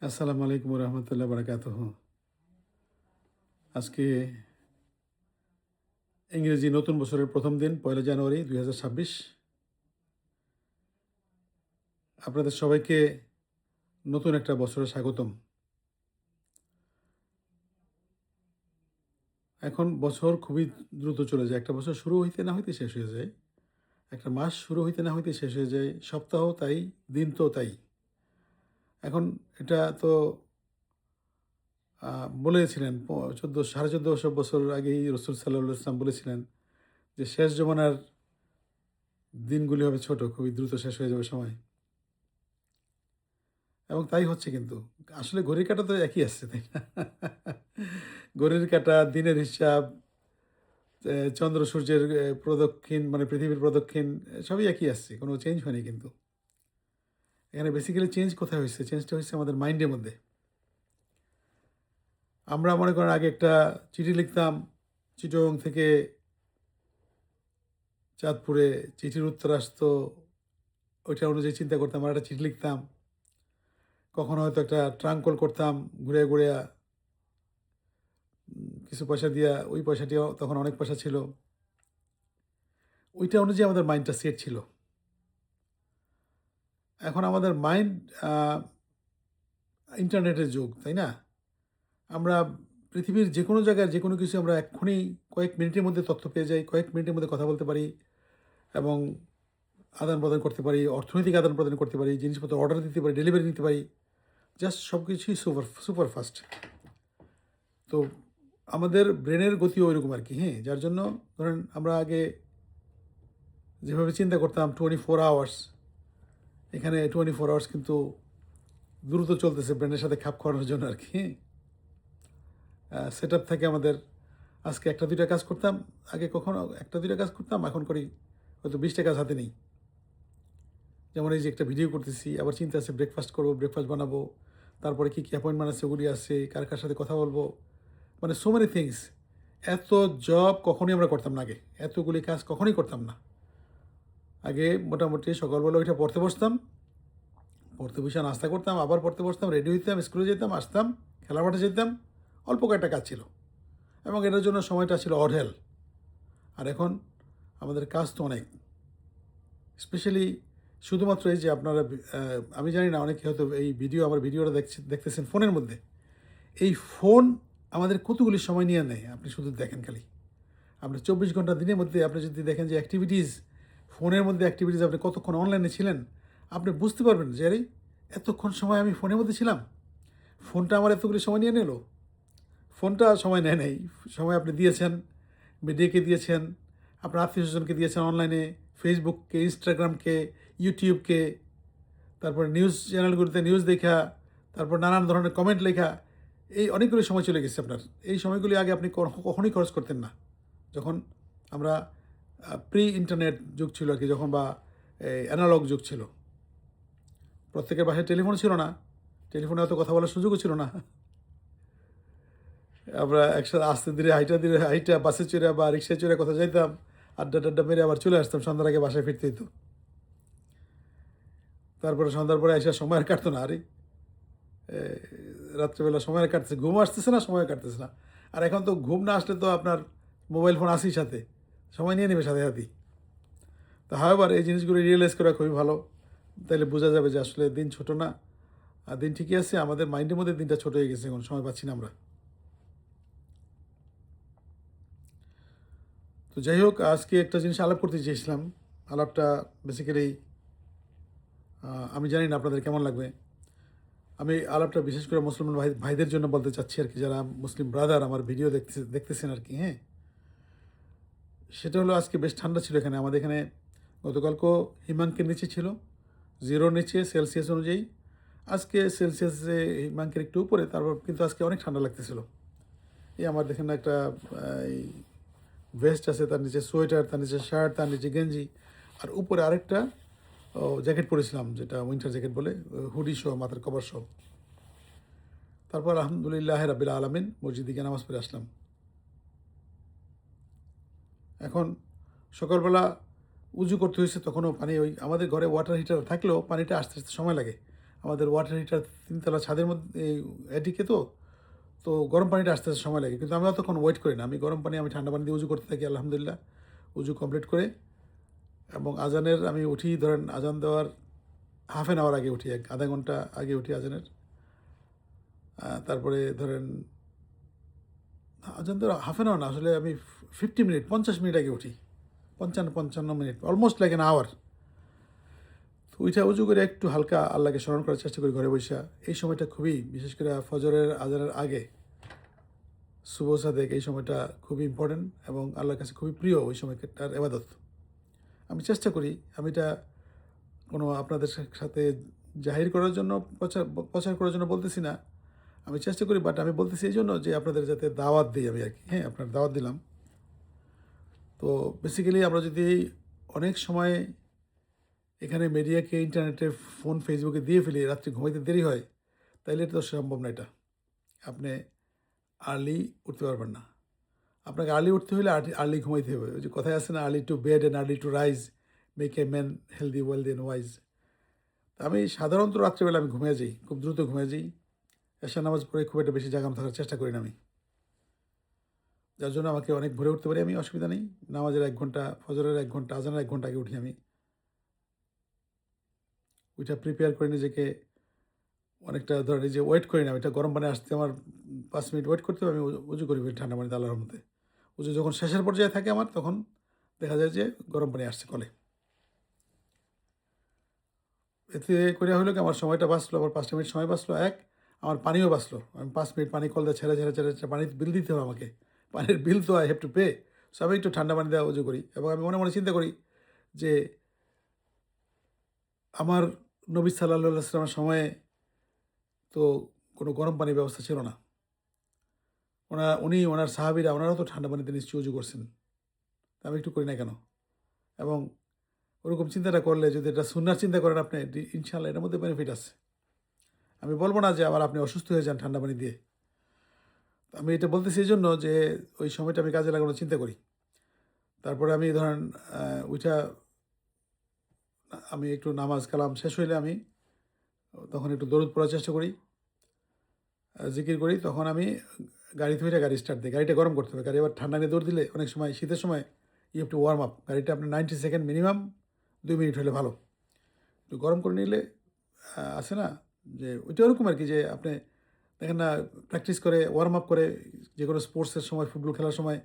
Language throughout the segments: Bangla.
আসসালামু আলাইকুম রহমতুল্লাহ বারাকাতুহু। আজকে ইংরেজি নতুন বছরের প্রথম দিন ১লা জানুয়ারি ২০২৬। আপনাদের সবাইকে নতুন একটা বছরে স্বাগতম। এখন বছর খুবই দ্রুত চলে যায়। একটা বছর শুরু হইতে না হইতে শেষ হয়ে যায়। একটা মাস শুরু হইতে না হইতে শেষ হয়ে যায়। সপ্তাহ তাই, দিন তো তাই। এখন এটা তো বলেছিলেন ১৪,৫০০ বছর আগেই রাসূল সাল্লাল্লাহু আলাইহি ওয়াসাল্লাম বলেছিলেন যে, শেষ জমানার দিনগুলি হবে ছোট, খুবই দ্রুত শেষ হয়ে যাবে সময়। এবং তাই হচ্ছে কিন্তু। আসলে ঘড়ির কাঁটা তো একই আসছে, তাই না? ঘড়ির কাঁটা, দিনের হিসাব, চন্দ্র সূর্যের প্রদক্ষিণ মানে পৃথিবীর প্রদক্ষিণ সবই একই আসছে। কোনো চেঞ্জ হয়নি কিন্তু। এখানে বেসিক্যালি চেঞ্জ কোথায় হইছে? চেঞ্জটা হইছে আমাদের মাইন্ডের মধ্যে। আমরা মনে করেন আগে একটা চিঠি লিখতাম, চিটাগং থেকে চাঁদপুরে চিঠির উত্তর আসতো। ওইটা অনুযায়ী চিন্তা করতাম। আর একটা চিঠি লিখতাম। কখনো হয়তো একটা ট্রাঙ্ক কল করতাম ঘুরিয়া, ঘুরিয়া কিছু পয়সা দিয়া, ওই পয়সাটিও তখন অনেক পয়সা ছিল। ওইটা অনুযায়ী আমাদের মাইন্ডটা সেট ছিল। এখন আমাদের মাইন্ড আ ইন্টারনেটের যুগ, তাই না? আমরা পৃথিবীর যেকোনো জায়গায় যেকোনো কিছু আমরা এক্ষুনি কয়েক মিনিটের মধ্যে তথ্য পেয়ে যাই, কয়েক মিনিটের মধ্যে কথা বলতে পারি এবং আদান-প্রদান করতে পারি, অর্থনৈতিক আদান-প্রদান করতে পারি, জিনিসপত্র অর্ডার দিতে পারি, ডেলিভারি নিতে পারি। জাস্ট সবকিছুই সুপার ফাস্ট। তো আমাদের ব্রেনের গতিও ঐরকম আরকি, হ্যাঁ? যার জন্য ধরেন আমরা আগে যেভাবে চিন্তা করতাম 24 আওয়ার্স, এখানে 24 আওয়ার্স কিন্তু দ্রুত চলতেছে ব্রেনের সাথে খাপ খাওয়ানোর জন্য আরকি, হ্যাঁ? সেটআপ থাকে আমাদের। আজকে ১টা ২টা কাজ করতাম, আগে কখনো ১টা ২টা কাজ করতাম, এখন করি হয়তো ২০টা কাজ হাতে নেই। যেমন এই যে একটা ভিডিও করতেছি, আবার চিন্তা আছে ব্রেকফাস্ট করবো, ব্রেকফাস্ট বানাবো, তারপরে কী অ্যাপয়েন্টমেন্ট আছে ওগুলি আছে, কার সাথে কথা বলবো। মানে সো মেনি থিংস। এত জব কখনোই আমরা করতাম না আগে। এতগুলি কাজ কখনোই করতাম না। আগে মোটামুটি সকালবেলা উইঠা পড়তে বসতাম, পড়তে বইসা নাস্তা করতাম, আবার পড়তে বসতাম, রেডি হইতাম, স্কুলে যেতাম, আসতাম, খেলার মাঠে যেতাম। অল্প কয়েকটা কাজ ছিল এবং এটার জন্য সময়টা ছিল অঢেল। আর এখন আমাদের কাজ তো অনেক। স্পেশালি শুধুমাত্র এই যে আপনারা আমি জানি না অনেকে হয়তো এই আমার ভিডিওটা দেখতেছেন ফোনের মধ্যে। এই ফোন আমাদের কতগুলি সময় নিয়ে নেয় আপনি শুধু দেখেন খালি। আপনি ২৪ ঘন্টা দিনের মধ্যে আপনি যদি দেখেন যে অ্যাক্টিভিটিস, ফোনের মধ্যে অ্যাক্টিভিটিস আপনি কতক্ষণ অনলাইনে ছিলেন, আপনি বুঝতে পারবেন যে আরে এতক্ষণ সময় আমি ফোনের মধ্যে ছিলাম। ফোনটা আমার এতগুলি সময় নিয়ে নিল। ফোনটা সময় নেয় নাই। সময় আপনি দিয়েছেন, মিডিয়াকে দিয়েছেন, আপনার আত্মীয়স্বজনকে দিয়েছেন অনলাইনে, ফেসবুককে, ইনস্টাগ্রামকে, ইউটিউবকে, তারপরে নিউজ চ্যানেলগুলোতে নিউজ দেখা, তারপর নানান ধরনের কমেন্ট লেখা। এই অনেকগুলো সময় চলে গেছে আপনার। এই সময়গুলি আগে আপনি কখনোই খরচ করতেন না। যখন আমরা প্রি ইন্টারনেট যুগ ছিল আরকি, যখন বা অ্যানালগ যুগ ছিল। প্রত্যেকের বাসায় টেলিফোন ছিল না। টেলিফোনে অত কথা বলার সুযোগও ছিল না। আমরা একসাথে আস্তে ধীরে হাইটা বাসে চড়ে বা রিক্সায় চড়ে কোথাও যাইতাম। আড্ডা-টাড্ডা মেরে আবার চলে আসতাম। সন্ধ্যার আগে বাসায় ফিরতে হইতো। তারপরে সন্ধ্যার পরে আইসা সময় আর কাটতো না। আরে এ রাত্রেবেলা সময় আর কাটতেছে। ঘুম আসতেছে না, সময় কাটতেছে না। আর এখন তো ঘুম না আসলে তো আপনার মোবাইল ফোন আছেই সাথে। সময় নিয়ে নেবে সাথে সাথেই। তো হাওয়েভার এই জিনিসগুলো রিয়ালাইজ করা খুবই ভালো। তাইলে বোঝা যাবে যে আসলে দিন ছোট না। আর দিন ঠিকই আছে। আমাদের মাইন্ডের মধ্যে দিনটা ছোট হয়ে গেছে, এখন সময় পাচ্ছি না আমরা। তো যাই হোক, আজকে একটা জিনিস আলাপ করতে চেয়েছিলাম। আলাপটা বেসিক্যালি আমি জানি না আপনাদের কেমন লাগবে। আমি আলাপটা বিশেষ করে মুসলমান ভাইদের জন্য বলতে চাচ্ছি আরকি, যারা মুসলিম ব্রাদার আমার ভিডিও দেখতেছেন আরকি, হ্যাঁ? সেটা হলো আজকে বেশ ঠান্ডা ছিল এখানে। আমাদের এখানে গতকালকেও হিমাঙ্কের নিচে ছিল, 0 নিচে সেলসিয়াস অনুযায়ী। আজকে সেলসিয়াসে হিমাঙ্কের একটু উপরে, তারপর কিন্তু আজকে অনেক ঠান্ডা লাগতেছিল। এই আমার দেখেন না একটা এই ভেস্ট আছে, তার নিচে সোয়েটার, তার নিচে শার্ট, তার নিচে গেঞ্জি, আর উপরে আরেকটা জ্যাকেট পরেছিলাম, যেটা উইন্টার জ্যাকেট বলে, হুডি সহ, মাথার কভার সহ। তারপর আলহামদুলিল্লাহ রাব্বিল আলামিন মসজিদে গিয়ে নামাজ পড়ে আসলাম। এখন সকালবেলা উজু করতে হয়েছে, তখনও পানি, ওই আমাদের ঘরে ওয়াটার হিটার থাকলেও পানিটা আসতে সময় লাগে। আমাদের ওয়াটার হিটার 3 তলা ছাদের মধ্যে এটিকে তো, তো গরম পানিটা আসতে আসতে সময় লাগে। কিন্তু আমি অতক্ষণ ওয়েট করি না। আমি গরম পানি আমি ঠান্ডা পানি দিয়ে উজু করতে থাকি আলহামদুলিল্লাহ। উজু কমপ্লিট করে এবং আজানের আমি উঠি ধরেন আজান দেওয়ার হাফ অ্যান আওয়ার আগে উঠি, আধা ঘন্টা আগে উঠি আজানের। তারপরে ধরেন আজান দেওয়ার হাফ অ্যান আওয়ার না, আসলে আমি 50 মিনিট 50 মিনিট আগে উঠি। 55 minute, almost like an hour. তো ওইটা উজু করে একটু হালকা আল্লাহকে স্মরণ করার চেষ্টা করি ঘরে বসে। এই সময়টা খুবই, বিশেষ করে ফজরের আজানের আগে শুভ সাদেক, এই সময়টা খুবই ইম্পর্টেন্ট এবং আল্লাহর কাছে খুবই প্রিয় ওই সময়টার এবাদত। আমি চেষ্টা করি, আমি এটা কোনো আপনাদের সাথে জাহির করার জন্য প্রচার করার জন্য বলতেছি না, আমি চেষ্টা করি, বাট আমি বলতেছি এই জন্য যে আপনাদের যাতে দাওয়াত দিই আমি আর কি। হ্যাঁ, আপনার দাওয়াত দিলাম। তো বেসিক্যালি আমরা যদি অনেক সময় এখানে মিডিয়াকে, ইন্টারনেটে, ফোন, ফেসবুকে দিয়ে ফেলি, রাত্রি ঘুমাইতে দেরি হয়, তাইলে এটা তো সম্ভব না। এটা আপনি আর্লি উঠতে পারবেন না। আপনাকে আর্লি উঠতে হলে আর্লি ঘুমাইতে হবে। ওই যে কথায় আছে না, early to bed and early to rise make a man healthy, wealthy and wise. আমি সাধারণত রাত্রিবেলা আমি ঘুমিয়ে যাই, খুব দ্রুত ঘুমিয়ে যাই। এশার নামাজ পড়ে খুব একটা বেশি জাগানো থাকার চেষ্টা করি না আমি, যার জন্য আমাকে অনেক ভোরে উঠতে পারি আমি, অসুবিধা নেই। নামাজের 1 ঘন্টা, ফজরের 1 ঘন্টা, আজানের 1 ঘন্টা আগে উঠি আমি। ওইটা প্রিপেয়ার করে নিজেকে অনেকটা ধরেন এই যে ওয়েট করি না, ওইটা গরম পানি আসতে আমার 5 মিনিট ওয়েট করতে হবে, আমি উজু করি ঠান্ডা পানিতে আল্লাহর মধ্যে। উজু যখন শেষের পর্যায়ে থাকে আমার, তখন দেখা যায় যে গরম পানি আসছে কলে। এতে করে হলো কি আমার সময়টা বাঁচলো, আবার 5টা মিনিট সময় বাঁচলো, আমার পানিও বাঁচলো। আমি 5 মিনিট পানি কল দিয়ে ছেড়ে ছেড়ে ছেড়ে ছেড়ে পানির বিল দিতে হবে আমাকে। পানির বিল তো I have to pay. So আমি একটু ঠান্ডা পানি দেওয়া উজু করি এবং আমি মনে মনে চিন্তা করি যে আমার নবী সাল্লাল্লাহু আলাইহি ওয়াসাল্লামের সময়ে তো কোনো গরম পানির ব্যবস্থা ছিল না। ওনার সাহাবীরা ওনারাও তো ঠান্ডা পানিতে নিশ্চয়ই উজু করছেন। তা আমি একটু করি না কেন? এবং ওরকম চিন্তাটা করলে যদি এটা সুন্নাহর চিন্তা করেন আপনি, ইনশাআল্লাহ এটার মধ্যে বেনিফিট আছে। আমি বলব না যে আবার আপনি অসুস্থ হয়ে যান ঠান্ডা পানি দিয়ে। আমি এটা বলতেছি এইজন্য যে ওই সময়টা আমি কাজে লাগানোর চিন্তা করি। তারপরে আমি ধরেন ওইটা আমি একটু নামাজ কালাম শেষ হইলে আমি তখন একটু দরুদ পড়ার চেষ্টা করি, জিকির করি। তখন আমি গাড়ি থেকে গাড়ি স্টার্ট দিই। গাড়িটা গরম করতে হবে। গাড়ি আবার ঠান্ডা নিয়ে দৌড় দিলে অনেক সময় শীতের সময় you have to warm up. গাড়িটা আপনার 90 সেকেন্ড মিনিমাম 2 মিনিট হলে ভালো। একটু গরম করে নিলে আছে না যে ওইটা ওরকম আর কি, যে আপনি দেখেন না প্র্যাকটিস করে ওয়ার্ম আপ করে যে কোনো স্পোর্টসের সময়, ফুটবল খেলার সময়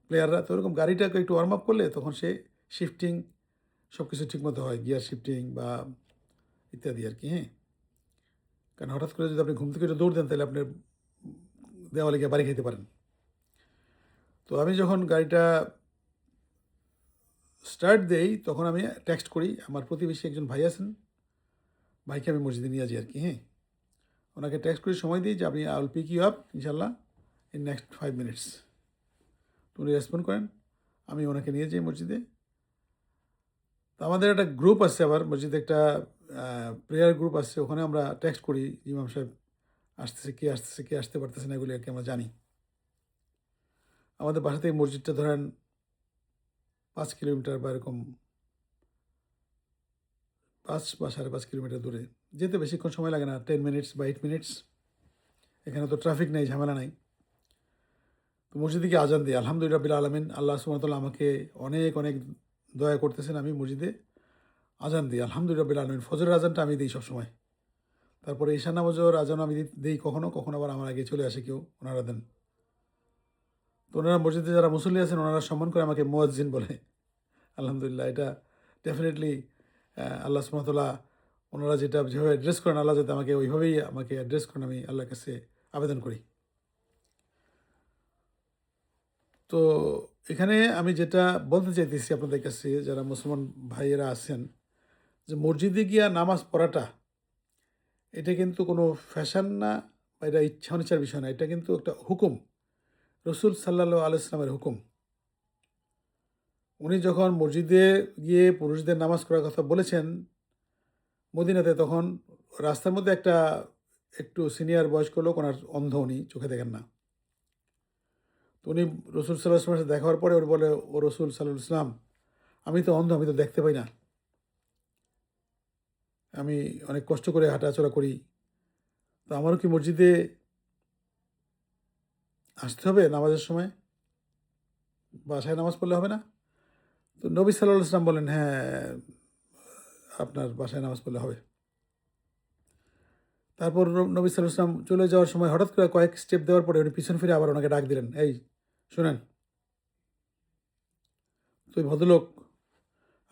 প্লেয়াররা তো ওরকম গাড়িটাকে একটু ওয়ার্ম আপ করলে তখন সে শিফটিং সব কিছু ঠিকমতো হয়, গিয়ার শিফটিং বা ইত্যাদি আর কি। হ্যাঁ, কারণ হঠাৎ করে যদি আপনি ঘুম থেকে একটু দৌড় দেন তাহলে আপনার দেওয়ালে গিয়ে বাড়ি খেতে পারেন। তো আমি যখন গাড়িটা স্টার্ট দেই তখন আমি টেক্সট করি, আমার প্রতিবেশী একজন ভাই আছেন, ভাইকে আমি মসজিদে নিয়ে যাই আর কি। হ্যাঁ, ওনাকে টেক্সট করে সময় দিই যে আপনি I will pick you up ইনশাল্লাহ ইন নেক্সট 5 মিনিটস। তো উনি রেসপন্ড করেন, আমি ওনাকে নিয়ে যাই মসজিদে। তো আমাদের একটা গ্রুপ আছে, আবার মসজিদে একটা প্রেয়ার গ্রুপ আছে, ওখানে আমরা টেক্সট করি ইমাম সাহেব আসতেছে, কে আসতেছে, কে আসতে পারতেছে না, এগুলি আর কি আমরা জানি। আমাদের বাসা থেকে মসজিদটা ধরেন 5 কিলোমিটার বা এরকম, 5 বা 5.5 কিলোমিটার দূরে। যেতে বেশিক্ষণ সময় লাগে না, 10 মিনিটস বা 8 মিনিটস। এখানে তো ট্রাফিক নেই, ঝামেলা নাই। তো মসজিদে গিয়ে আজান দিই, আলহামদুলিল্লাহ রাব্বিল আলামিন, আল্লাহ সুবহানাহু ওয়া তাআলা আমাকে অনেক অনেক দয়া করতেছেন। আমি মসজিদে আজান দিই, আলহামদুলিল্লাহ রাব্বিল আলামিন। ফজরের আজানটা আমি দিই সবসময়। তারপরে ঈশা নামাজের আজান আমি দিই কখনো কখনো, আবার আমার আগে চলে আসে কেউ, ওনারা দেন। তো ওনারা মসজিদে যারা মুসল্লি আছেন ওনারা সম্মান করে আমাকে মুয়াজ্জিন বলে। আলহামদুলিল্লাহ, এটা ডেফিনেটলি আল্লাহ সুবহানাহু ওয়া তাআলা ওনারা যেভাবে অ্যাড্রেস করেন, আল্লাহ যাতে আমাকে ওইভাবেই আমাকে অ্যাড্রেস করেন, আমি আল্লাহর কাছে আবেদন করি। তো এখানে আমি যেটা বলতে চাইতেছি আপনাদের কাছে, যারা মুসলমান ভাইয়েরা আছেন, যে মসজিদে গিয়া নামাজ পড়াটা এটা কিন্তু কোনো ফ্যাশন না বা এটা ইচ্ছা অনিচ্ছার বিষয় না, এটা কিন্তু একটা হুকুম, রসুল সাল্লাল্লাহু আলাইহি ওয়াসাল্লামের হুকুম। উনি যখন মসজিদে গিয়ে পুরুষদের নামাজ পড়ার কথা বলেছেন মদিনাতে, তখন রাস্তার মধ্যে একটু সিনিয়র বয়স্ক লোক, ওনার অন্ধ, উনি চোখে দেখেন না। তো উনি রসুল সাল্লাহ আসলামের সাথে দেখা হওয়ার পরে উনি বলে, ও রসুল সাল্লাহ ইসলাম, আমি তো অন্ধ, আমি তো দেখতে পাই না। আমি অনেক কষ্ট করে হাঁটাচলা করি। তো আমারও কি মসজিদে আসতে হবে নামাজের সময়? বাসায় নামাজ পড়লে হবে না? তো নবী সাল্লাল্লাহু আলাইহি ওয়াসাল্লাম বললেন, "হ্যাঁ, আপনার বাসায় নামাজ পড়লে হবে।" তারপর নবী সাল্লাল্লাহু আলাইহি ওয়াসাল্লাম চলে যাওয়ার সময় হঠাৎ করে কয়েক স্টেপ দেওয়ার পরে উনি পিছন ফিরে আবার ওনাকে ডাক দিলেন, "এই শোনেন।" তো ওই ভদ্রলোক,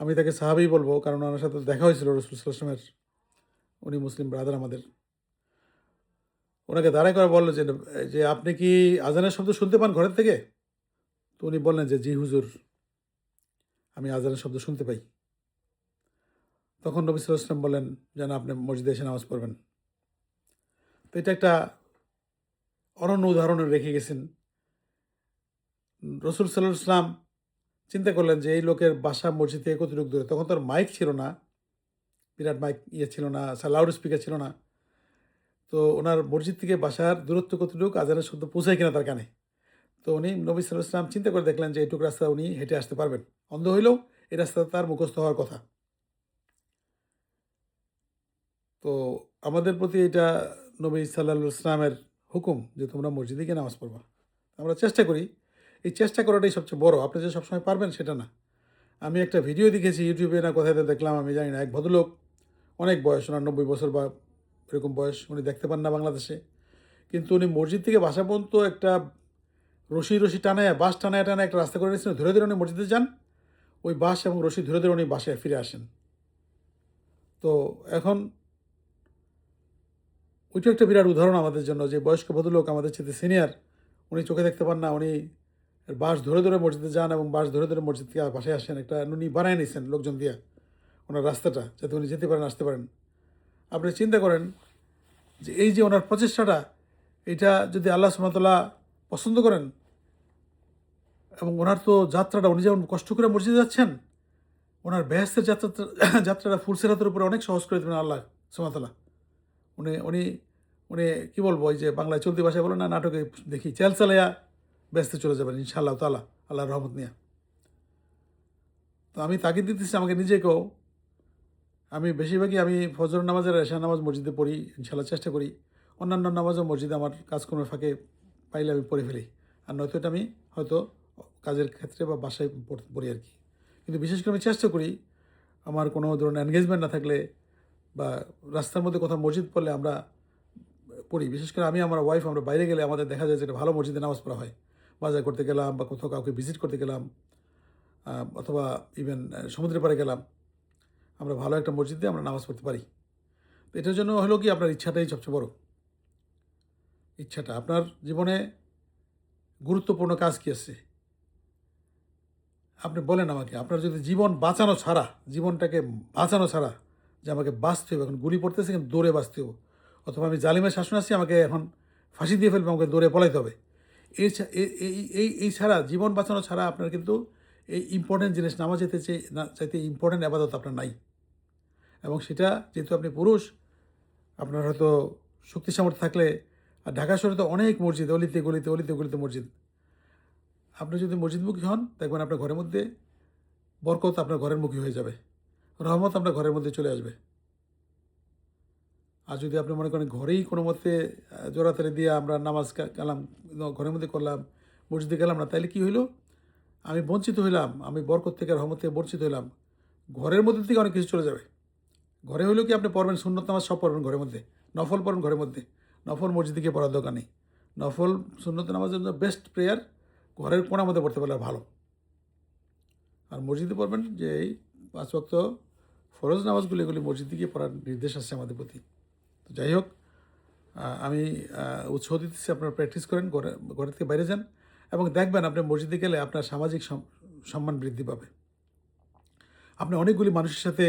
আমি তাকে সাহাবী বলব কারণ ওনার সাথে দেখা হয়েছিল রাসূল সাল্লাল্লাহু আলাইহি ওয়াসাল্লামের। উনি মুসলিম ব্রাদার আমাদের। ওনাকে দাঁড়ায় করে বলল যে, "আপনি কি আজানের শব্দ শুনতে পান ঘরের থেকে?" তো উনি বললেন যে, "জি হুজুর, আমি আজানের শব্দ শুনতে পাই।" তখন নবী সাল্লাল্লাহু আলাইহি ওয়াসাল্লাম বললেন যেন আপনি মসজিদে এসে নামাজ পড়বেন। তো এটা একটা অনন্য উদাহরণ রেখে গেছেন। রাসূল সাল্লাল্লাহু আলাইহি ওয়াসাল্লাম চিন্তা করলেন যে এই লোকের বাসা মসজিদ থেকে কতটুকু দূরে। তখন তো আর মাইক ছিল না, বিরাট মাইক ছিল না, লাউড স্পিকার ছিল না। তো ওনার মসজিদ থেকে বাসার দূরত্ব কতটুকু, আজানের শব্দ পৌঁছায় কিনা তার কানে। তো উনি নবী সাল্লাল্লাহু আলাইহি ওয়াসাল্লাম চিন্তা করে দেখলেন যে এইটুকু রাস্তা উনি হেঁটে আসতে পারবেন। অন্ধ হইলেও এই রাস্তা তার মুখস্থ হওয়ার কথা। তো আমাদের প্রতি এটা নবী সাল্লাল্লাহু আলাইহি ওয়াসাল্লামের হুকুম যে তোমরা মসজিদে গিয়ে নামাজ পড়বা। আমরা চেষ্টা করি। এই চেষ্টা করাটাই সবচেয়ে বড়। আপনি যে সবসময় পারবেন সেটা না। আমি একটা ভিডিও দেখেছি ইউটিউবে না কোথায় দেখলাম আমি জানি না। এক ভদ্রলোক, অনেক বয়স, ওনার ৯০ বছর বা এরকম বয়স। উনি দেখতে পান না বাংলাদেশে। কিন্তু উনি মসজিদ থেকে বাসা পর্যন্ত একটা রশি টানায়া, বাঁশ টানায়া একটা রাস্তা করে নিয়েছেন। ধরে, ধরে উনি মসজিদে যান। ওই বাঁশ এবং রশি ধরে, ধরে উনি বাসায় ফিরে আসেন। তো এখন ওইটা একটা বিরাট উদাহরণ আমাদের জন্য যে বয়স্ক ভদ্রলোক আমাদের চাইতে সিনিয়র, উনি চোখে দেখতে পান না, উনি বাঁশ ধরে, ধরে মসজিদে যান এবং বাঁশ ধরে, ধরে মসজিদ থেকে বাসায় আসেন। একটা উনি বানায় নিয়েছেন লোকজন দিয়া ওনার রাস্তাটা, যাতে উনি যেতে পারেন, আসতে পারেন। আপনি চিন্তা করেন যে এই যে ওনার প্রচেষ্টাটা, এটা যদি আল্লাহ সুবহানাহু ওয়া তাআলা পছন্দ করেন এবং ওনার তো যাত্রাটা, উনি যেমন কষ্ট করে মসজিদে যাচ্ছেন, ওনার বেহেশতের যাত্রাটা ফুলসিরাতের উপরে অনেক সহজ করে দেবেন আল্লাহ সুবহানাহু ওয়া তাআলা। উনি উনি উনি কী বলবো, ওই যে বাংলায় চলতি ভাষায় বলে না, নাটকে দেখি, চাল চালাইয়া ব্যস্তে চলে যাবেন ইনশাআল্লাহ তাআলা, আল্লাহর রহমত নিয়ে। তো আমি তাগিদ দিতেছি আমাকে নিজেকেও। আমি বেশিরভাগই আমি ফজর নামাজ আর এশার নামাজ মসজিদে পড়ি, ইনশাআল্লাহ চেষ্টা করি। অন্যান্য নামাজও মসজিদে আমার কাজকর্মের ফাঁকে পাইলে আমি পড়ে ফেলি। আর নয়তো এটা আমি হয়তো কাজের ক্ষেত্রে বা বাসায় পড়ি আর কি। কিন্তু বিশেষ করে আমি চেষ্টা করি আমার কোনো ধরনের এনগেজমেন্ট না থাকলে বা রাস্তার মধ্যে কোথাও মসজিদ পড়লে আমরা পড়ি। বিশেষ করে আমি আমার ওয়াইফ আমরা বাইরে গেলে আমাদের দেখা যায় যে একটা ভালো মসজিদে নামাজ পড়া হয়। বাজার করতে গেলাম বা কোথাও কাউকে ভিজিট করতে গেলাম, অথবা ইভেন সমুদ্রের পাড়ে গেলাম, আমরা ভালো একটা মসজিদে আমরা নামাজ পড়তে পারি। তো এটার জন্য হলো কি আপনার ইচ্ছাটাই সবচেয়ে বড়। ইচ্ছাটা আপনার জীবনে গুরুত্বপূর্ণ কাজ কী আছে? আপনি বলেন আমাকে, আপনার যদি জীবন বাঁচানো ছাড়া, জীবনটাকে বাঁচানো ছাড়া, যে আমাকে বাঁচতে হবে, এখন গুলি পড়তেছে কিন্তু দৌড়ে বাঁচতে হবে, অথবা আমি জালিমের শাসন আছি, আমাকে এখন ফাঁসি দিয়ে ফেলবে, আমাকে দৌড়ে পলাইতে হবে, এই ছাড়া, জীবন বাঁচানো ছাড়া আপনার কিন্তু এই ইম্পর্টেন্ট জিনিস নামাজ চাইতে ইম্পর্টেন্ট আবাদত আপনার নাই। এবং সেটা যেহেতু আপনি পুরুষ, আপনার হয়তো শক্তি সামর্থ্য থাকলে, আর ঢাকা শহরে তো অনেক মসজিদ, অলিতে গলিতে, অলিতে গলিতে মসজিদ। আপনি যদি মসজিদমুখী হন, দেখবেন আপনার ঘরের মধ্যে বরকত আপনার ঘরের মুখী হয়ে যাবে, রহমত আপনার ঘরের মধ্যে চলে আসবে। আর যদি আপনি মনে করেন ঘরেই কোনো মতে জোড়াতালি দিয়ে আমরা নামাজ গেলাম, ঘরের মধ্যে করলাম, মসজিদে গেলাম না, তাহলে কী হইল? আমি বঞ্চিত হইলাম, আমি বরকত থেকে, রহমত থেকে বঞ্চিত হইলাম। ঘরের মধ্যে থেকে অনেক কিছু চলে যাবে। ঘরে হইলেও কি আপনি পড়বেন, সুন্নত নামাজ সব পড়বেন ঘরের মধ্যে, নফল পড়বেন ঘরের মধ্যে, নফল মসজিদে গিয়ে পড়ার দরকার নেই। নফল সুন্নত নামাজের জন্য বেস্ট প্রেয়ার ঘরের কোণার মধ্যে পড়তে পারলে ভালো। আর মসজিদে পড়বেন যে এই ৫ ওয়াক্ত ফরজ নামাজগুলি, এগুলি মসজিদে গিয়ে পড়ার নির্দেশ আসছে আমাদের প্রতি। তো যাই হোক, আমি উৎসাহ দিতেছি আপনারা প্র্যাকটিস করেন, ঘরের থেকে বাইরে যান এবং দেখবেন আপনি মসজিদে গেলে আপনার সামাজিক সম্মান বৃদ্ধি পাবে। আপনি অনেকগুলি মানুষের সাথে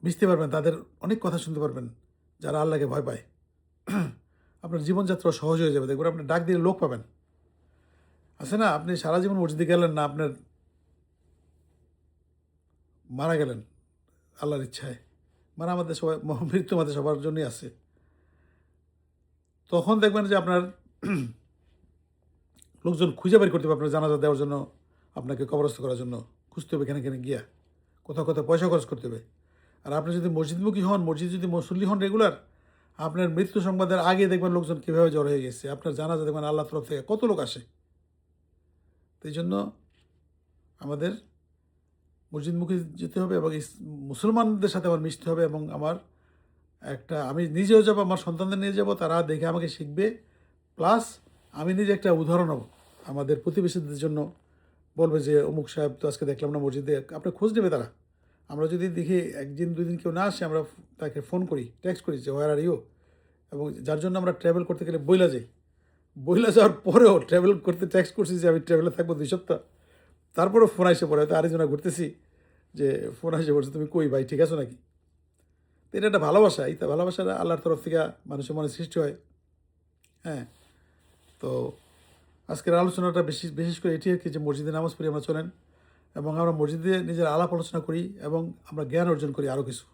মিশতে পারবেন, তাদের অনেক কথা শুনতে পারবেন যারা আল্লাহকে ভয় পায়। আপনার জীবনযাত্রা সহজ হয়ে যাবে, দেখবেন আপনি ডাক দিয়ে লোক পাবেন। আছে না, আপনি সারা জীবন মসজিদে গেলেন না, আপনার মারা গেলেন আল্লাহর ইচ্ছায়, মানে আমাদের সবাই, মৃত্যু আমাদের সবার জন্যই আছে। তখন দেখবেন যে আপনার লোকজন খুঁজে বের করতে হবে আপনার জানাজা দেওয়ার জন্য, আপনাকে কবরস্থ করার জন্য খুঁজতে হবে, এখানে গিয়া কোথাও কোথাও পয়সা খরচ করতে হবে। আর আপনি যদি মসজিদমুখী হন, মসজিদ যদি মুসল্লি হন রেগুলার, আপনার মৃত্যু সংবাদের আগে দেখবেন লোকজন কীভাবে জড়ো হয়ে গেছে, আপনার জানাজা দেখবেন আল্লাহ তরফ থেকে কত লোক আসে। তো এই জন্য আমাদের মসজিদমুখী যেতে হবে এবং মুসলমানদের সাথে আমার মিশতে হবে, এবং আমার আমি নিজেও যাবো, আমার সন্তানদের নিয়ে যাব, তারা দেখে আমাকে শিখবে, প্লাস আমি নিজে একটা উদাহরণ হব আমাদের প্রতিবেশীদের জন্য, বলবে যে অমুক সাহেব তো আজকে দেখলাম না মসজিদে, আপনার খোঁজ নেবে তারা। আমরা যদি দেখি একদিন দুদিন কেউ না আসে, আমরা তাকে ফোন করি, টেক্সট করি যে হোয়ার আর ইউ, এবং যার জন্য আমরা ট্রাভেল করতে গেলে বইলা যাই, বইলা যাওয়ার পরেও ট্রাভেল করতে টেক্সট করছি যে আমি ট্রাভেলে থাকবো 2 সপ্তাহ, তারপরেও ফোন আসে পড়ে, হয়তো আরেকজনা ঘুরতেছি, যে ফোন আসে পড়ছে তুমি কই ভাই, ঠিক আছো নাকি। তো এটা একটা ভালোবাসা, এই ভালোবাসাটা আল্লাহর তরফ থেকে মানুষের মনে সৃষ্টি হয়। হ্যাঁ, তো আজকের আলোচনাটা বিশেষ করে এটি আর কি, যে মসজিদে নামাজ পড়ি আমরা, চলেন এবং আমরা মসজিদে নিজের আলাপ আলোচনা করি এবং আমরা জ্ঞান অর্জন করি আরও কিছু।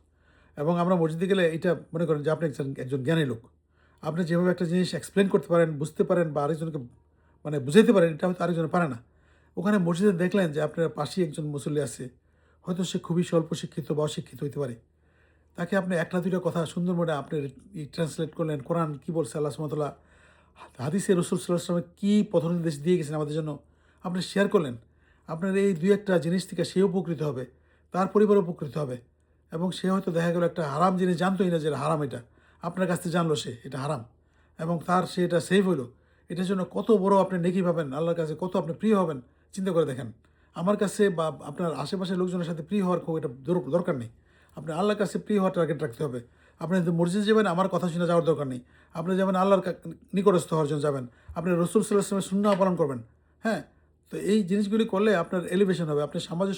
এবং আমরা মসজিদে গেলে এটা মনে করেন যে আপনি একজন জ্ঞানী লোক, আপনি যেভাবে একটা জিনিস এক্সপ্লেন করতে পারেন, বুঝতে পারেন বা আরেকজনকে মানে বুঝাইতে পারেন, এটা হয়তো আরেকজনে পারে না। ওখানে মসজিদে দেখলেন যে আপনার পাশেই একজন মুসল্লি আছে, হয়তো সে খুবই স্বল্প শিক্ষিত বা অশিক্ষিত হইতে পারে, তাকে আপনি একটা দুইটা কথা সুন্দর মনে আপনি ট্রান্সলেট করলেন, কোরআন কী বলছে আল্লাহ সুবহানাহু ওয়া তাআলা, হাদিসে রাসূল সাল্লাল্লাহু আলাইহি ওয়াসাল্লাম কী পথনির্দেশ দিয়ে গেছেন আমাদের জন্য, আপনি শেয়ার করলেন। আপনার এই দুই একটা জিনিস থেকে সে উপকৃত হবে, তার পরিবার উপকৃত হবে, এবং সে হয়তো দেখা গেল একটা হারাম জিনিস জানতোই না যে হারাম, এটা আপনার কাছ থেকে জানলো, সে এটা হারাম এবং সে এটা সেভ হইলো। এটার জন্য কত বড় আপনি নেকি পাবেন আল্লাহর কাছে, কত আপনি প্রিয় হবেন, চিন্তা করে দেখেন। আমার কাছে বা আপনার আশেপাশের লোকজনের সাথে প্রিয় হওয়ার খুব এটা দরকার নেই, আপনি আল্লাহর কাছে প্রিয় হওয়ার টার্গেট রাখতে হবে। আপনি যদি মসজিদে যাবেন, আমার কথা শুনে যাওয়ার দরকার নেই, আপনি যাবেন আল্লাহর নিকটস্থ হওয়ার জন্য যাবেন, আপনি রাসূল সাল্লাল্লাহু আলাইহি ওয়াসাল্লামের সুন্নাহ পালন করবেন। হ্যাঁ, তো এই জিনিসগুলি করলে আপনার এলিভেশন হবে, আপনি সমাজে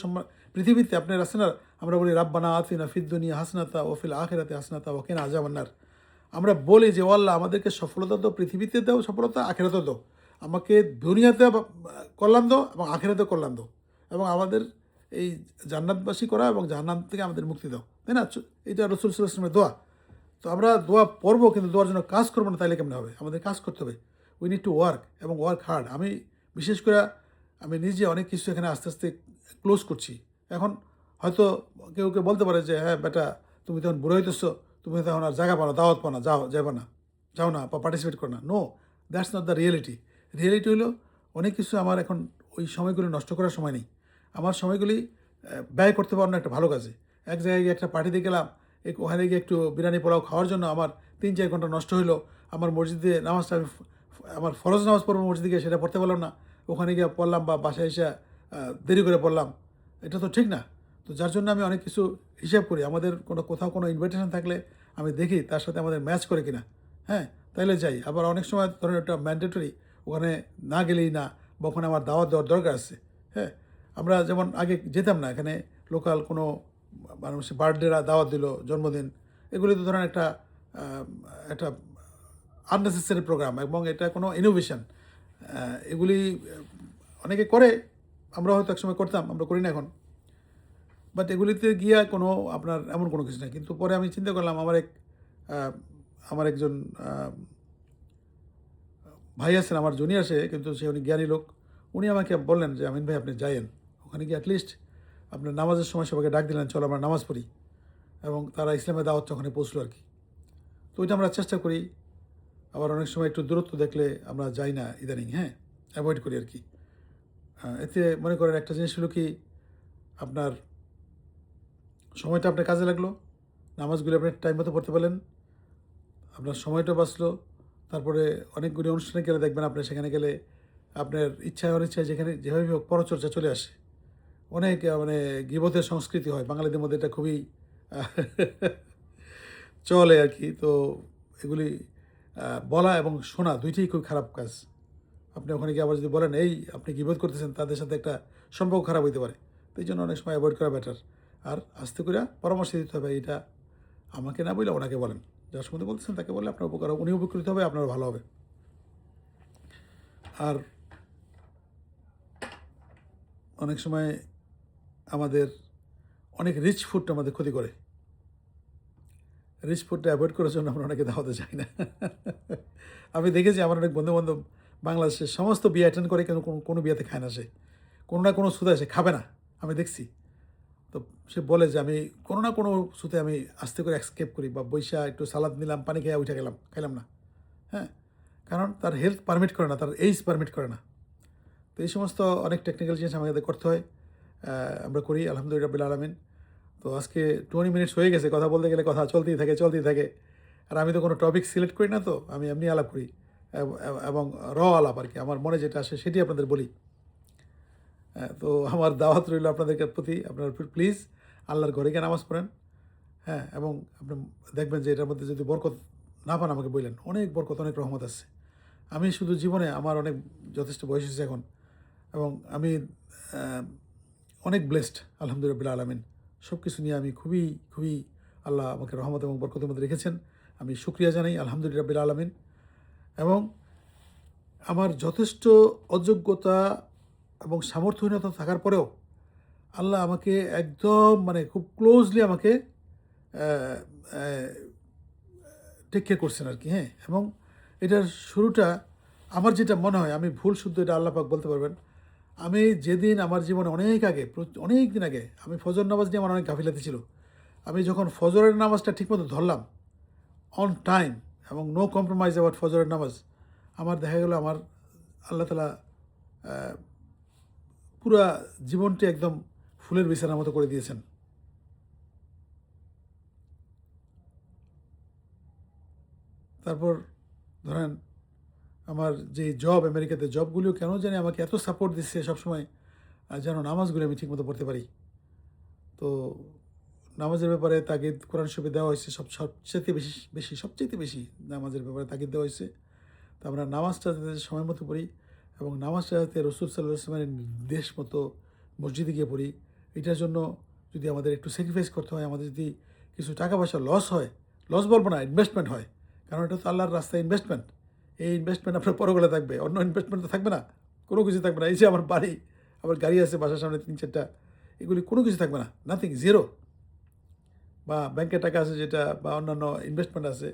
পৃথিবীতে আপনার আছে না, আমরা বলি রাব্বানা আতিনা ফিদ দুনিয়া হাসনাতা ওয়া ফিল আখিরাতি হাসনাতা ওয়া কিনা আযাবান নার। আমরা বলি যে ও আল্লাহ আমাদেরকে সফলতা দাও, পৃথিবীতে দাও সফলতা, আখিরাতেও দাও, আমাকে দুনিয়াতে কল্যাণ দাও এবং আখিরাতেও কল্যাণ দাও, এবং আমাদের এই জান্নাতবাসী করা এবং জাহান্নাম থেকে আমাদের মুক্তি দাও, তাই না? এটা রাসূল সাল্লাল্লাহু আলাইহি ওয়াসাল্লামের দোয়া। তো আমরা দোয়া পড়বো, কিন্তু দোয়ার জন্য কাজ করবো না, তাইলে কেমন হবে? আমাদের কাজ করতে হবে, উই নিড টু ওয়ার্ক এবং ওয়ার্ক হার্ড। আমি বিশেষ করে আমি নিজে অনেক কিছু এখানে আস্তে আস্তে ক্লোজ করছি। এখন হয়তো কেউ বলতে পারে যে হ্যাঁ বেটা, তুমি তখন বুড়ো হইতেছো, তুমি তখন আর জায়গা পাও না, দাওয়াত পাও না, যাবো না, যাও না বা পার্টিসিপেট করো না। No, that's not the reality. Reality হলো অনেক কিছু আমার এখন ওই সময়গুলি নষ্ট করার সময় নেই, আমার সময়গুলি ব্যয় করতে পারবো না একটা ভালো কাজে। এক জায়গায় গিয়ে একটা পার্টিতে গেলাম, ওখানে গিয়ে একটু বিরিয়ানি পোলাও খাওয়ার জন্য আমার 3-4 ঘন্টা নষ্ট হলো। আমার মসজিদে নামাজটা আমার ফরজ নামাজ পড়বো মসজিদে গিয়ে, সেটা পড়তে পারলাম না, ওখানে গিয়ে পড়লাম বা বাসায় এসে দেরি করে পড়লাম, এটা তো ঠিক না। তো যার জন্য আমি অনেক কিছু হিসাব করি, আমাদের কোথাও কোনো ইনভাইটেশন থাকলে আমি দেখি তার সাথে আমাদের ম্যাচ করে কিনা, হ্যাঁ, তাইলে যাই। আবার অনেক সময় ধরেন একটা ম্যান্ডেটরি, ওখানে না গেলেই না, বা ওখানে আমার দাওয়াত দেওয়ার দরকার আছে। হ্যাঁ, আমরা যেমন আগে যেতাম না, এখানে লোকাল কোনো মানুষের বার্থডে দাওয়াত দিল, জন্মদিন, এগুলি তো ধরেন একটা আননেসেসারি প্রোগ্রাম এবং এটা কোনো ইনোভেশন, এগুলি অনেকে করে, আমরা হয়তো একসময় করতাম, আমরা করি না এখন। বাট এগুলিতে গিয়া কোনো আপনার এমন কোনো কিছু নেই। কিন্তু পরে আমি চিন্তা করলাম, আমার একজন ভাই আছেন, আমার জুনিয়র সে, কিন্তু সে উনি জ্ঞানী লোক, উনি আমাকে বললেন যে আমিন ভাই আপনি যাইয়েন ওখানে গিয়ে, অ্যাটলিস্ট আপনার নামাজের সময় সবাইকে ডাক দিলেন, চলো আমরা নামাজ পড়ি, এবং তারা ইসলামের দাওয়াত ওখানে পৌঁছলো আর কি। তো ওইটা আমরা চেষ্টা করি। আবার অনেক সময় একটু দূরত্ব দেখলে আমরা যাই না ইদানিং, হ্যাঁ, অ্যাভয়েড করি আর কি। এতে মনে করেন একটা জিনিস হলো কি, আপনার সময়টা আপনার কাজে লাগলো, নামাজগুলো আপনি টাইম মতো পড়তে পারলেন, আপনার সময়টা বাঁচলো। তারপরে অনেকগুলি অনুষ্ঠানে গেলে দেখবেন, আপনি সেখানে গেলে আপনার ইচ্ছায় অনিচ্ছায় যেভাবে হোক পরচর্চা চলে আসে। অনেক গীবতের সংস্কৃতি হয় বাঙালিদের মধ্যে, এটা খুবই চলে আর কি। তো এগুলি বলা এবং শোনা দুইটাই খুব খারাপ কাজ। আপনি ওখানে গিয়ে আবার যদি বলেন এই আপনি গীবত করতেছেন, তাদের সাথে একটা সম্পর্ক খারাপ হইতে পারে। তো এই জন্য অনেক সময় অ্যাভয়েড করা বেটার। আর আস্তে করে পরামর্শ দিতে হবে, এটা আমাকে না বলে ওনাকে বলেন, যার সম্বন্ধে বলতেছেন তাকে বলে আপনার উপকার, উনি উপকৃত হবে, আপনার ভালো হবে। আর অনেক সময় আমাদের অনেক রিচ ফুডটা আমাদের ক্ষতি করে, রিচ ফুডটা অ্যাভয়েড করার জন্য আমরা অনেকে দাওয়াতে যাই না। আমি দেখেছি আমার অনেক বন্ধুবান্ধব বাংলাদেশের সমস্ত বিয়ে অ্যাটেন্ড করে, কিন্তু কোনো বিয়েতে খায় না, সে কোনো না কোনো সুদা সে খাবে না, আমি দেখছি। তো সে বলে যে আমি কোনো না কোনো শুতে আমি আস্তে করে এস্কেপ করি বা বইসা একটু সালাদ নিলাম, পানি খেয়ে উঠে গেলাম, খাইলাম না। হ্যাঁ? কারণ তার হেলথ পারমিট করে না, তার এইজ পারমিট করে না। তো এই সমস্ত অনেক টেকনিক্যাল জিনিস আমাদের করতে হয়। আমরা করি আলহামদুলিল্লাহ রাব্বিল আলামিন। তো আজকে 20 মিনিটস হয়ে গেছে। কথা বলতে গেলে কথা চলতেই থাকে, চলতেই থাকে। আর আমি তো কোনো টপিক সিলেক্ট করি না তো। আমি এমনি আলাপ করি। এবং আলাপ আরকি। আমার মনে যেটা আসে সেটি আপনাদের বলি। তো আমার দাওয়াত রইল আপনাদের প্রতি। আপনারা প্লিজ আল্লাহর ঘরে গিয়ে নামাজ পড়েন। হ্যাঁ? এবং আপনি দেখবেন যে এটার মধ্যে যদি বরকত না পান আমাকে বইলেন। অনেক বরকত, অনেক রহমত আছে। আমি শুধু জীবনে আমার অনেক যথেষ্ট বয়স হয়েছে এখন এবং আমি আ অনেক ব্লেসড আলহামদুলিল্লাহ রাব্বিল আলামিন। সব কিছু নিয়ে আমি খুবই, খুবই আল্লাহ আমাকে রহমত এবং বরকতের মধ্যে রেখেছেন। আমি শুকরিয়া জানাই আলহামদুলিল্লাহ রাব্বিল আলামিন এবং আমার যথেষ্ট অযোগ্যতা এবং সামর্থ্যহীনতা থাকার পরেও আল্লাহ আমাকে একদম মানে খুব ক্লোজলি আমাকে অ্যা অ্যা টেক কেয়ার করছেন আরকি, হ্যাঁ? এবং এটার শুরুটা আমার যেটা মনে হয়, আমি ভুল শুদ্ধ এটা আল্লাহ পাক বলতে পারবেন। আমি যেদিন আমার জীবনে অনেক আগে, অনেক দিন আগে আমি ফজর নামাজ নিয়ে আমার অনেক গাফিলাতি ছিল। আমি যখন ফজরের নামাজটা ঠিকমতো ধরলাম, অন টাইম এবং নো কম্প্রোমাইজ অ্যাবাউট ফজরের নামাজ, আমার দেখা গেল আমার আল্লাহ তাআলা অ্যা পুরা জীবনটি একদম ফুলের বিছানার মতো করে দিয়েছেন। তারপর ধরেন আমার যে জব আমেরিকাতে জবগুলিও কেন জানি আমাকে এত সাপোর্ট দিচ্ছে সবসময় যেন নামাজগুলো আমি ঠিকমতো পড়তে পারি। তো নামাজের ব্যাপারে তাগিদ কোরআন শরীফে দেওয়া হয়েছে সবচাইতে বেশি সবচাইতে বেশি নামাজের ব্যাপারে তাগিদ দেওয়া হয়েছে। তো আমরা নামাজটা যাতে সময় মতো পড়ি এবং নামাজটা যাতে রসুল সাল্লাল্লাহু আলাইহি ওয়াসাল্লামের নির্দেশ মতো মসজিদে গিয়ে পড়ি। এটার জন্য যদি আমাদের একটু স্যাক্রিফাইস করতে হয়, আমাদের যদি কিছু টাকা পয়সা লস হয়, লস বলব না, ইনভেস্টমেন্ট হয়। কারণ এটা তো আল্লাহর রাস্তায় ইনভেস্টমেন্ট। এই ইনভেস্টমেন্ট আপনার পরকালে থাকবে। অন্য ইনভেস্টমেন্ট তো থাকবে না। কোনো কিছু থাকবে না। এই যে আমার বাড়ি, আমার গাড়ি আছে বাসার সামনে ৩-৪ টা। এগুলি কোনো কিছু থাকবে না। Nothing, zero. বা ব্যাংকে টাকা আছে যেটা বা অন্যান্য ইনভেস্টমেন্ট আছে,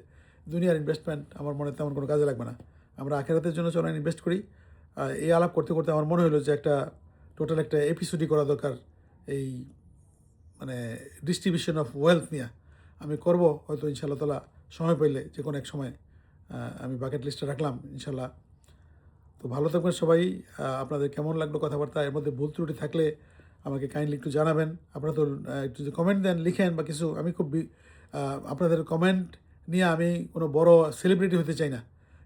দুনিয়ার ইনভেস্টমেন্ট আমার মনে হয় তেমন কোনো কাজে লাগবে না। আমরা আখিরাতের জন্য চলেন ইনভেস্ট করি। এই আলাপ করতে, করতে আমার মনে হলো যে একটা টোটাল একটা এপিসোডই করা দরকার এই মানে ডিস্ট্রিবিউশন অফ ওয়েলথ নিয়া। আমি করব হয়তো ইনশাআল্লাহ তাআলা সময় পাইলে যেকোনো এক সময় আমি বাকেট লিস্টে রাখলাম ইনশাআল্লাহ। তো ভালো থাকবেন সবাই। আপনাদের কেমন লাগলো কথাবার্তা? এর মধ্যে ভুল ত্রুটি থাকলে আমাকে কাইন্ডলি একটু জানাবেন। আপনারা তো একটু যদি কমেন্ট দেন, লিখেন বা কিছু, আমি খুব আপনাদের কমেন্ট নিয়ে আমি কোনো বড় সেলিব্রিটি হতে চাই না।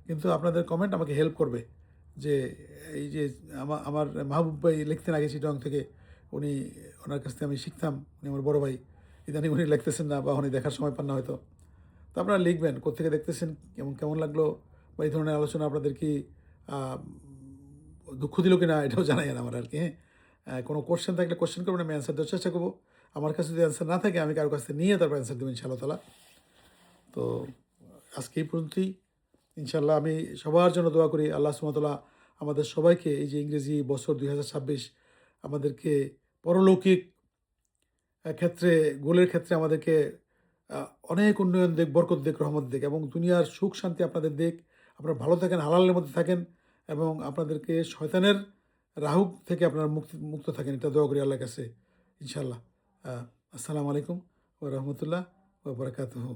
কিন্তু আপনাদের কমেন্ট আমাকে হেল্প করবে। যে এই যে আমার মাহবুব ভাই লিখতেন আগে চিটং থেকে। উনি ওনার কাছ থেকে আমি শিখতাম। উনি আমার বড় ভাই। ইদানিং উনি লিখতেছেন না বা উনি দেখার সময় পান না হয়তো। তো আপনারা লিখবেন কোত্থেকে দেখতেছেন, কেমন লাগলো বা এই ধরনের আলোচনা আপনাদের কি আ দুঃখ দিল কিনা এটাও জানাইয়েন আমার আরকি, হ্যাঁ? কোনো কোয়েশ্চেন থাকলে কোয়েশ্চেন করবেন, আমি অ্যান্সার দেওয়ার চেষ্টা করব। আমার কাছে যদি অ্যান্সার না থাকে আমি কারো কাছ থেকে নিয়ে তারপর অ্যান্সার দেবো ইনশাআল্লাহ তাআলা। তো আজকে এই পর্যন্তই। ইনশাআল্লাহ আমি সবার জন্য দোয়া করি আল্লাহ সুবহানাহু ওয়া তাআলা আমাদের সবাইকে এই যে ইংরেজি বছর ২০২৬ আমাদেরকে পরলৌকিক ক্ষেত্রে গোলের ক্ষেত্রে আমাদেরকে আ অনেক উন্নয়ন দিক, বরকত দিক, রহমত দিক এবং দুনিয়ার সুখ শান্তি আপনাদের দিক। আপনারা ভালো থাকেন, হালালের মধ্যে থাকেন এবং আপনাদেরকে শয়তানের রাহুক থেকে আপনারা মুক্ত থাকেন। এটা দোয়া করি আল্লাহর কাছে ইনশাআল্লাহ। আ আসসালামু আলাইকুম ওয়া রাহমাতুল্লাহ ওয়া বারাকাতুহু।